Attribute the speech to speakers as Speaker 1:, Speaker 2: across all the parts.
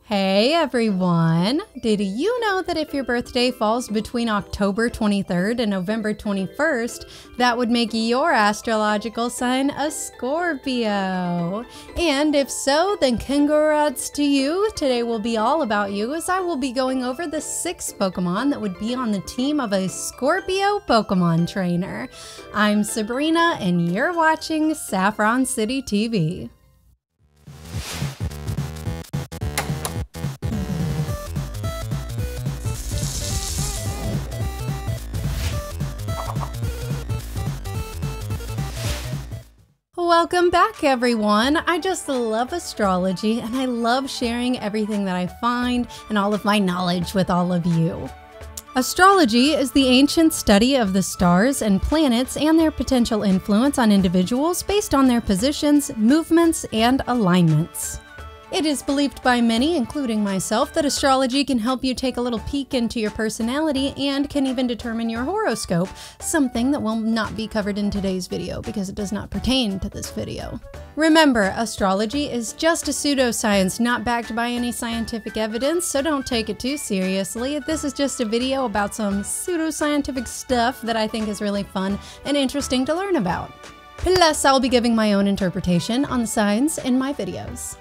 Speaker 1: Hey everyone! Did you know that if your birthday falls between October 23rd and November 21st, that would make your astrological sign a Scorpio? And if so, then congrats to you! Today will be all about you as I will be going over the 6 Pokemon that would be on the team of a Scorpio Pokemon trainer. I'm Sabrina and you're watching Saffron City TV. Welcome back everyone! I just love astrology and I love sharing everything that I find and all of my knowledge with all of you. Astrology is the ancient study of the stars and planets and their potential influence on individuals based on their positions, movements, and alignments. It is believed by many, including myself, that astrology can help you take a little peek into your personality and can even determine your horoscope, something that will not be covered in today's video because it does not pertain to this video. Remember, astrology is just a pseudoscience not backed by any scientific evidence, so don't take it too seriously. This is just a video about some pseudoscientific stuff that I think is really fun and interesting to learn about. Plus, I'll be giving my own interpretation on the signs in my videos.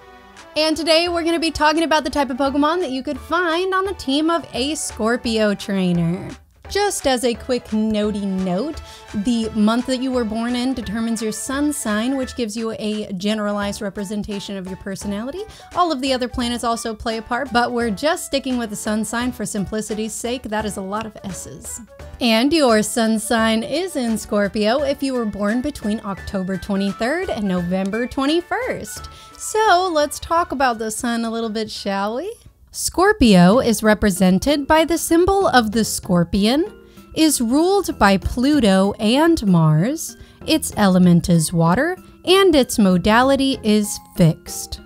Speaker 1: And today we're going to be talking about the type of Pokemon that you could find on the team of a Scorpio trainer. Just as a quick notey note, the month that you were born in determines your sun sign, which gives you a generalized representation of your personality. All of the other planets also play a part, but we're just sticking with the sun sign for simplicity's sake. That is a lot of S's. And your sun sign is in Scorpio if you were born between October 23rd and November 21st. So let's talk about the sun a little bit, shall we? Scorpio is represented by the symbol of the scorpion, is ruled by Pluto and Mars, its element is water, and its modality is fixed.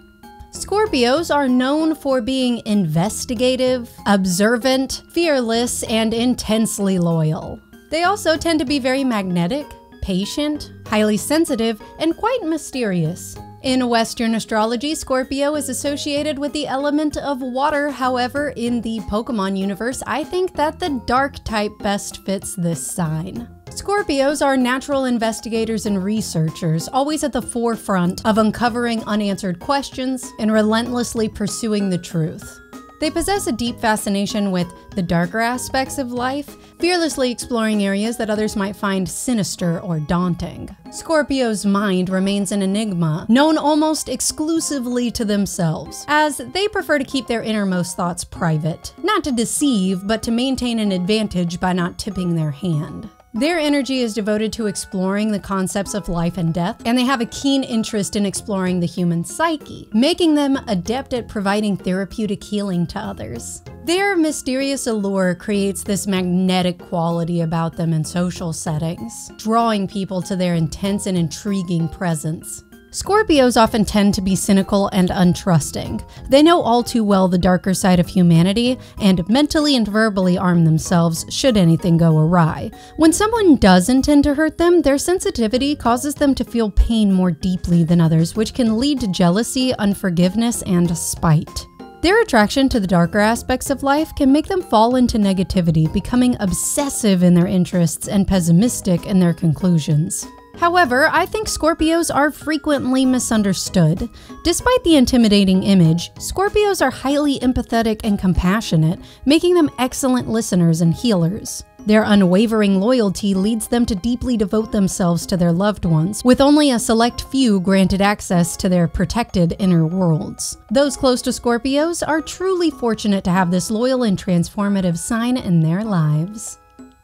Speaker 1: Scorpios are known for being investigative, observant, fearless, and intensely loyal. They also tend to be very magnetic, patient, highly sensitive, and quite mysterious. In Western astrology, Scorpio is associated with the element of water. However, in the Pokemon universe, I think that the dark type best fits this sign. Scorpios are natural investigators and researchers, always at the forefront of uncovering unanswered questions and relentlessly pursuing the truth. They possess a deep fascination with the darker aspects of life, fearlessly exploring areas that others might find sinister or daunting. Scorpio's mind remains an enigma, known almost exclusively to themselves, as they prefer to keep their innermost thoughts private. Not to deceive, but to maintain an advantage by not tipping their hand. Their energy is devoted to exploring the concepts of life and death, and they have a keen interest in exploring the human psyche, making them adept at providing therapeutic healing to others. Their mysterious allure creates this magnetic quality about them in social settings, drawing people to their intense and intriguing presence. Scorpios often tend to be cynical and untrusting. They know all too well the darker side of humanity and mentally and verbally arm themselves should anything go awry. When someone does intend to hurt them, their sensitivity causes them to feel pain more deeply than others, which can lead to jealousy, unforgiveness, and spite. Their attraction to the darker aspects of life can make them fall into negativity, becoming obsessive in their interests and pessimistic in their conclusions. However, I think Scorpios are frequently misunderstood. Despite the intimidating image, Scorpios are highly empathetic and compassionate, making them excellent listeners and healers. Their unwavering loyalty leads them to deeply devote themselves to their loved ones, with only a select few granted access to their protected inner worlds. Those close to Scorpios are truly fortunate to have this loyal and transformative sign in their lives.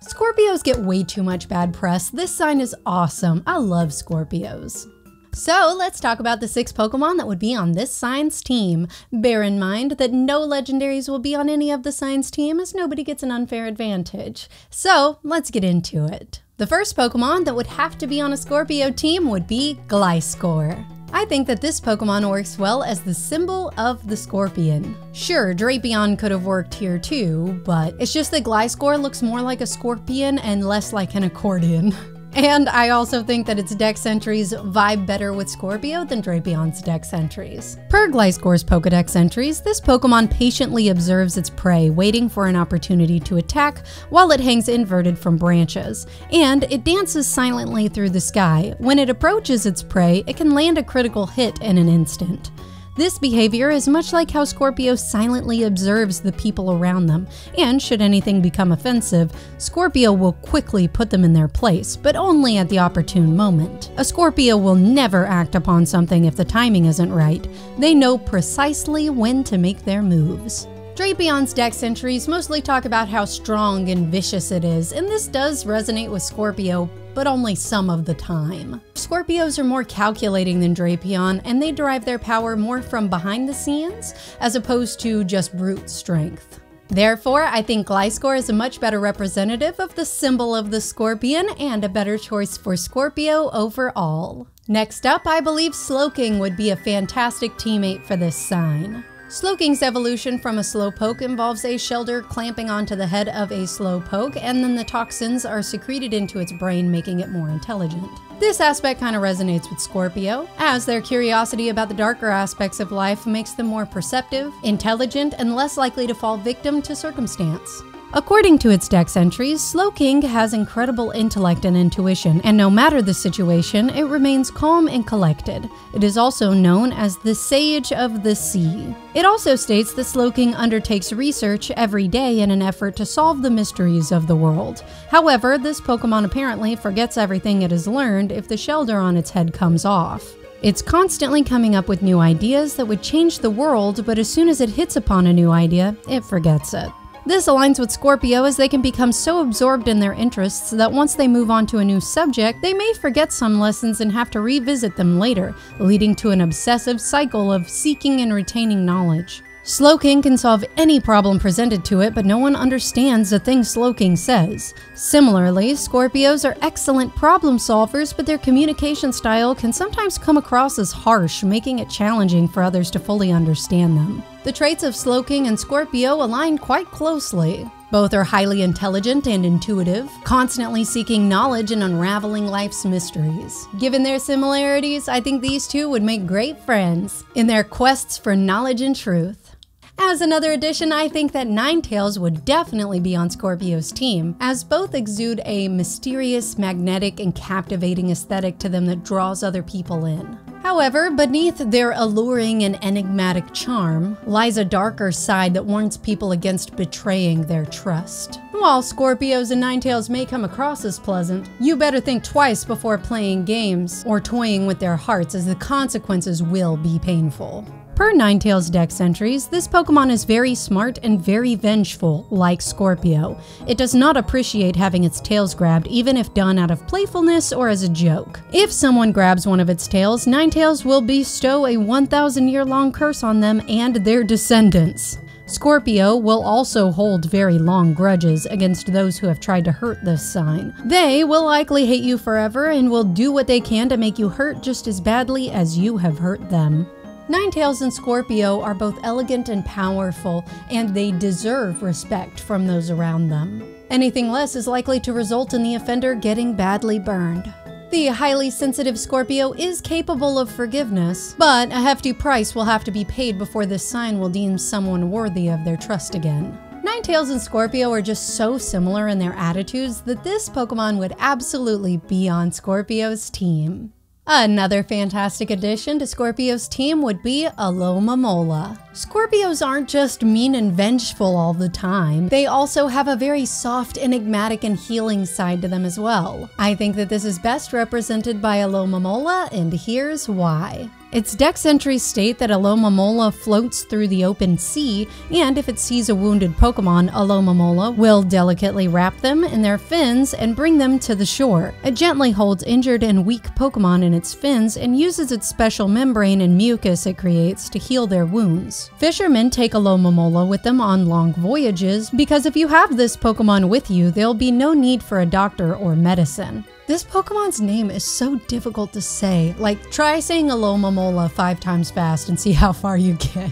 Speaker 1: Scorpios get way too much bad press. This sign is awesome. I love Scorpios. So let's talk about the 6 Pokemon that would be on this sign's team. Bear in mind that no legendaries will be on any of the sign's team as nobody gets an unfair advantage. So let's get into it. The first Pokemon that would have to be on a Scorpio team would be Gliscor. I think that this Pokemon works well as the symbol of the scorpion. Sure, Drapion could have worked here too, but it's just that Gliscor looks more like a scorpion and less like an accordion. And I also think that its dex entries vibe better with Scorpio than Drapion's dex entries. Per Gliscor's Pokedex entries, this Pokemon patiently observes its prey, waiting for an opportunity to attack while it hangs inverted from branches, and it dances silently through the sky. When it approaches its prey, it can land a critical hit in an instant. This behavior is much like how Scorpio silently observes the people around them, and should anything become offensive, Scorpio will quickly put them in their place, but only at the opportune moment. A Scorpio will never act upon something if the timing isn't right. They know precisely when to make their moves. Drapion's dex entries mostly talk about how strong and vicious it is, and this does resonate with Scorpio, but only some of the time. Scorpios are more calculating than Drapion, and they derive their power more from behind the scenes, as opposed to just brute strength. Therefore, I think Gliscor is a much better representative of the symbol of the scorpion, and a better choice for Scorpio overall. Next up, I believe Slowking would be a fantastic teammate for this sign. Slowking's evolution from a Slowpoke involves a Shelder clamping onto the head of a Slowpoke, and then the toxins are secreted into its brain, making it more intelligent. This aspect kind of resonates with Scorpio, as their curiosity about the darker aspects of life makes them more perceptive, intelligent, and less likely to fall victim to circumstance. According to its dex entries, Slowking has incredible intellect and intuition, and no matter the situation, it remains calm and collected. It is also known as the Sage of the Sea. It also states that Slowking undertakes research every day in an effort to solve the mysteries of the world. However, this Pokemon apparently forgets everything it has learned if the Shelder on its head comes off. It's constantly coming up with new ideas that would change the world, but as soon as it hits upon a new idea, it forgets it. This aligns with Scorpio, as they can become so absorbed in their interests that once they move on to a new subject, they may forget some lessons and have to revisit them later, leading to an obsessive cycle of seeking and retaining knowledge. Slowking can solve any problem presented to it, but no one understands the things Slowking says. Similarly, Scorpios are excellent problem solvers, but their communication style can sometimes come across as harsh, making it challenging for others to fully understand them. The traits of Slowking and Scorpio align quite closely. Both are highly intelligent and intuitive, constantly seeking knowledge and unraveling life's mysteries. Given their similarities, I think these two would make great friends in their quests for knowledge and truth. As another addition, I think that Ninetales would definitely be on Scorpio's team, as both exude a mysterious, magnetic, and captivating aesthetic to them that draws other people in. However, beneath their alluring and enigmatic charm lies a darker side that warns people against betraying their trust. While Scorpios and Ninetales may come across as pleasant, you better think twice before playing games or toying with their hearts, as the consequences will be painful. Per Ninetales dex entries, this Pokemon is very smart and very vengeful, like Scorpio. It does not appreciate having its tails grabbed, even if done out of playfulness or as a joke. If someone grabs one of its tails, Ninetales will bestow a 1,000-year-long curse on them and their descendants. Scorpio will also hold very long grudges against those who have tried to hurt this sign. They will likely hate you forever and will do what they can to make you hurt just as badly as you have hurt them. Ninetales and Scorpio are both elegant and powerful, and they deserve respect from those around them. Anything less is likely to result in the offender getting badly burned. The highly sensitive Scorpio is capable of forgiveness, but a hefty price will have to be paid before this sign will deem someone worthy of their trust again. Ninetales and Scorpio are just so similar in their attitudes that this Pokemon would absolutely be on Scorpio's team. Another fantastic addition to Scorpio's team would be Alomomola. Scorpios aren't just mean and vengeful all the time. They also have a very soft, enigmatic, and healing side to them as well. I think that this is best represented by Alomomola, and here's why. Its dex entries state that Alomomola floats through the open sea, and if it sees a wounded Pokemon, Alomomola will delicately wrap them in their fins and bring them to the shore. It gently holds injured and weak Pokemon in its fins and uses its special membrane and mucus it creates to heal their wounds. Fishermen take Alomomola with them on long voyages, because if you have this Pokemon with you, there'll be no need for a doctor or medicine. This Pokemon's name is so difficult to say. Like, try saying Alomomola 5 times fast and see how far you get.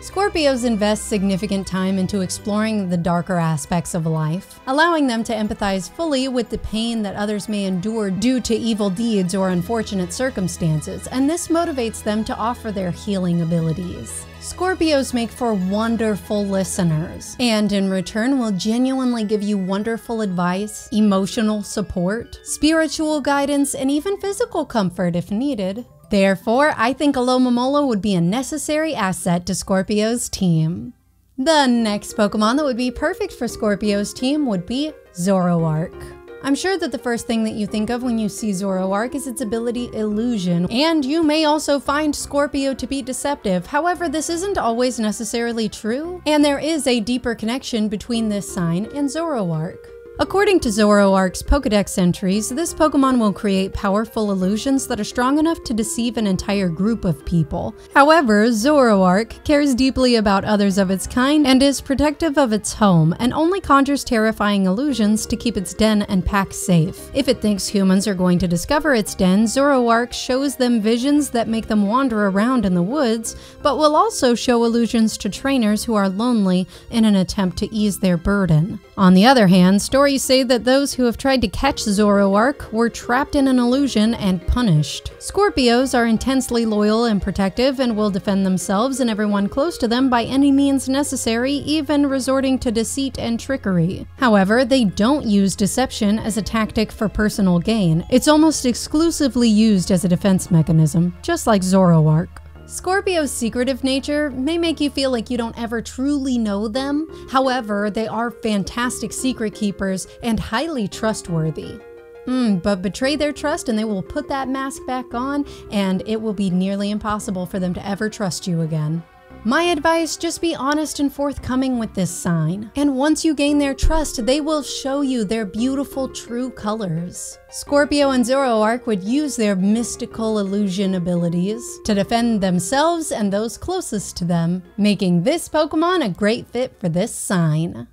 Speaker 1: Scorpios invest significant time into exploring the darker aspects of life, allowing them to empathize fully with the pain that others may endure due to evil deeds or unfortunate circumstances, and this motivates them to offer their healing abilities. Scorpios make for wonderful listeners, and in return will genuinely give you wonderful advice, emotional support, spiritual guidance, and even physical comfort if needed. Therefore, I think Alomomola would be a necessary asset to Scorpio's team. The next Pokemon that would be perfect for Scorpio's team would be Zoroark. I'm sure that the first thing that you think of when you see Zoroark is its ability Illusion, and you may also find Scorpio to be deceptive. However, this isn't always necessarily true, and there is a deeper connection between this sign and Zoroark. According to Zoroark's Pokedex entries, this Pokemon will create powerful illusions that are strong enough to deceive an entire group of people. However, Zoroark cares deeply about others of its kind and is protective of its home, and only conjures terrifying illusions to keep its den and pack safe. If it thinks humans are going to discover its den, Zoroark shows them visions that make them wander around in the woods, but will also show illusions to trainers who are lonely in an attempt to ease their burden. On the other hand, stories say that those who have tried to catch Zoroark were trapped in an illusion and punished. Scorpios are intensely loyal and protective and will defend themselves and everyone close to them by any means necessary, even resorting to deceit and trickery. However, they don't use deception as a tactic for personal gain. It's almost exclusively used as a defense mechanism, just like Zoroark. Scorpio's secretive nature may make you feel like you don't ever truly know them. However, they are fantastic secret keepers and highly trustworthy. But betray their trust and they will put that mask back on, and it will be nearly impossible for them to ever trust you again. My advice, just be honest and forthcoming with this sign. And once you gain their trust, they will show you their beautiful true colors. Scorpio and Zoroark would use their mystical illusion abilities to defend themselves and those closest to them, making this Pokemon a great fit for this sign.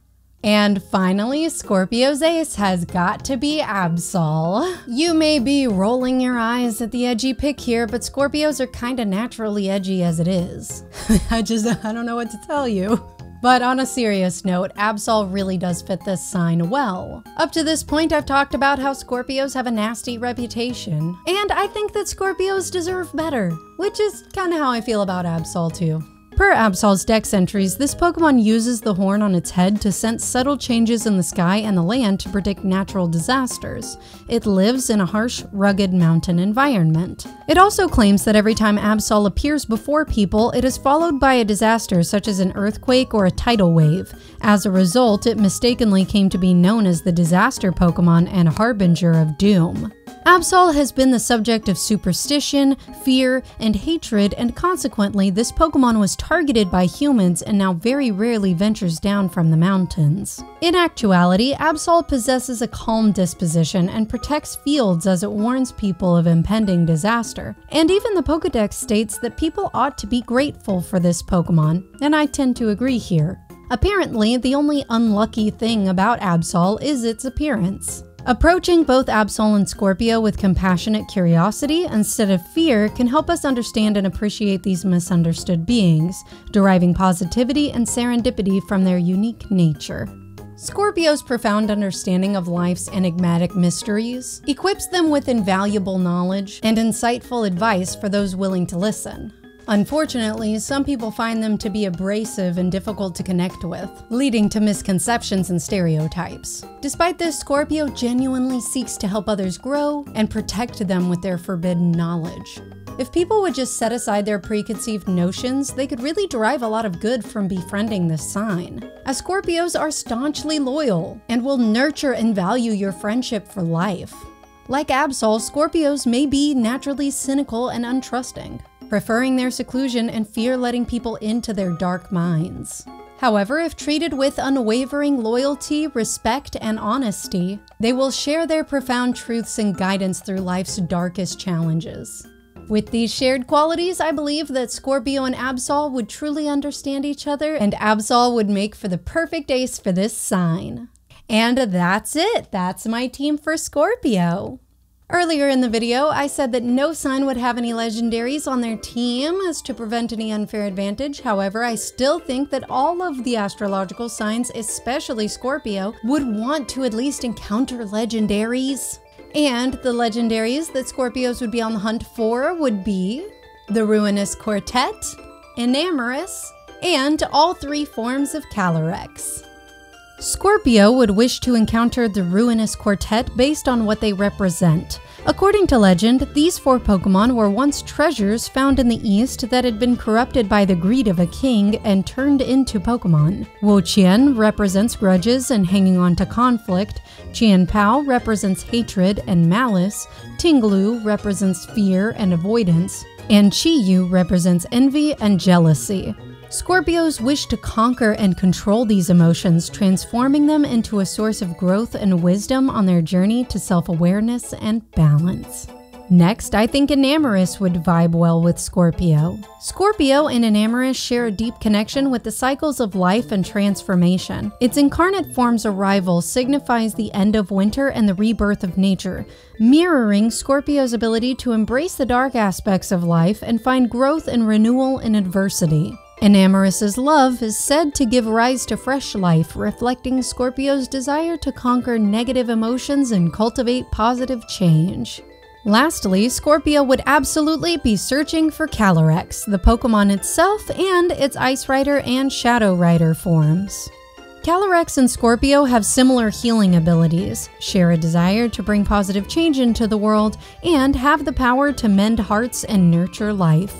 Speaker 1: And finally, Scorpio's ace has got to be Absol. You may be rolling your eyes at the edgy pick here, but Scorpios are kinda naturally edgy as it is. I don't know what to tell you. But on a serious note, Absol really does fit this sign well. Up to this point, I've talked about how Scorpios have a nasty reputation, and I think that Scorpios deserve better, which is kinda how I feel about Absol too. Per Absol's dex entries, this Pokemon uses the horn on its head to sense subtle changes in the sky and the land to predict natural disasters. It lives in a harsh, rugged mountain environment. It also claims that every time Absol appears before people, it is followed by a disaster such as an earthquake or a tidal wave. As a result, it mistakenly came to be known as the Disaster Pokemon and a harbinger of doom. Absol has been the subject of superstition, fear, and hatred, and consequently, this Pokemon was targeted by humans and now very rarely ventures down from the mountains. In actuality, Absol possesses a calm disposition and protects fields as it warns people of impending disaster. And even the Pokedex states that people ought to be grateful for this Pokemon, and I tend to agree here. Apparently, the only unlucky thing about Absol is its appearance. Approaching both Absol and Scorpio with compassionate curiosity instead of fear can help us understand and appreciate these misunderstood beings, deriving positivity and serendipity from their unique nature. Scorpio's profound understanding of life's enigmatic mysteries equips them with invaluable knowledge and insightful advice for those willing to listen. Unfortunately, some people find them to be abrasive and difficult to connect with, leading to misconceptions and stereotypes. Despite this, Scorpio genuinely seeks to help others grow and protect them with their forbidden knowledge. If people would just set aside their preconceived notions, they could really derive a lot of good from befriending this sign, as Scorpios are staunchly loyal and will nurture and value your friendship for life. Like Absol, Scorpios may be naturally cynical and untrusting, preferring their seclusion and fear letting people into their dark minds. However, if treated with unwavering loyalty, respect, and honesty, they will share their profound truths and guidance through life's darkest challenges. With these shared qualities, I believe that Scorpio and Absol would truly understand each other, and Absol would make for the perfect ace for this sign. And that's it. That's my team for Scorpio. Earlier in the video, I said that no sign would have any legendaries on their team as to prevent any unfair advantage. However, I still think that all of the astrological signs, especially Scorpio, would want to at least encounter legendaries. And the legendaries that Scorpios would be on the hunt for would be the Ruinous Quartet, Enamorous, and all three forms of Calyrex. Scorpio would wish to encounter the Ruinous Quartet based on what they represent. According to legend, these 4 Pokemon were once treasures found in the East that had been corrupted by the greed of a king and turned into Pokemon. Wo-Chien represents grudges and hanging on to conflict, Chien-Pao represents hatred and malice, Ting-Lu represents fear and avoidance, and Chi-Yu represents envy and jealousy. Scorpios wish to conquer and control these emotions, transforming them into a source of growth and wisdom on their journey to self-awareness and balance. Next, I think Enamorous would vibe well with Scorpio. Scorpio and Enamorous share a deep connection with the cycles of life and transformation. Its incarnate form's arrival signifies the end of winter and the rebirth of nature, mirroring Scorpio's ability to embrace the dark aspects of life and find growth and renewal in adversity. Enamorous's love is said to give rise to fresh life, reflecting Scorpio's desire to conquer negative emotions and cultivate positive change. Lastly, Scorpio would absolutely be searching for Calyrex, the Pokemon itself, and its Ice Rider and Shadow Rider forms. Calyrex and Scorpio have similar healing abilities, share a desire to bring positive change into the world, and have the power to mend hearts and nurture life.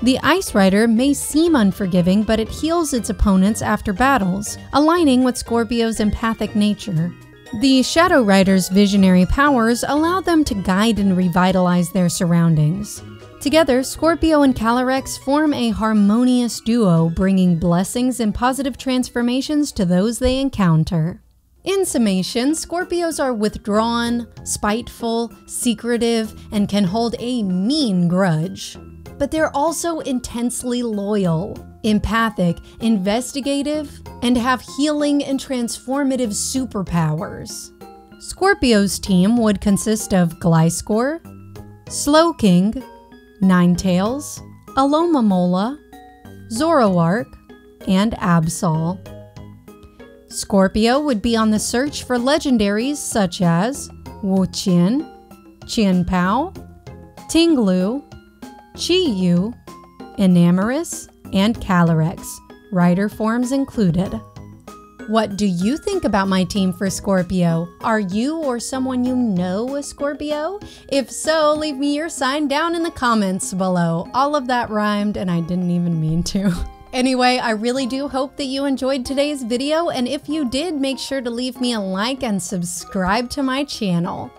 Speaker 1: The Ice Rider may seem unforgiving, but it heals its opponents after battles, aligning with Scorpio's empathic nature. The Shadow Rider's visionary powers allow them to guide and revitalize their surroundings. Together, Scorpio and Calyrex form a harmonious duo, bringing blessings and positive transformations to those they encounter. In summation, Scorpios are withdrawn, spiteful, secretive, and can hold a mean grudge. But they're also intensely loyal, empathic, investigative, and have healing and transformative superpowers. Scorpio's team would consist of Gliscor, Slowking, Ninetales, Alomomola, Zoroark, and Absol. Scorpio would be on the search for legendaries such as Wo-Chien, Chien-Pao, Ting-Lu, Chi-Yu, Enamorous, and Calyrex, rider forms included. What do you think about my team for Scorpio? Are you or someone you know a Scorpio? If so, leave me your sign down in the comments below. All of that rhymed and I didn't even mean to. Anyway, I really do hope that you enjoyed today's video, and if you did, make sure to leave me a like and subscribe to my channel.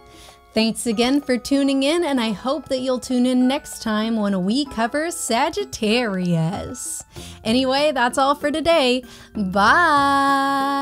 Speaker 1: Thanks again for tuning in, and I hope that you'll tune in next time when we cover Sagittarius. Anyway, that's all for today. Bye!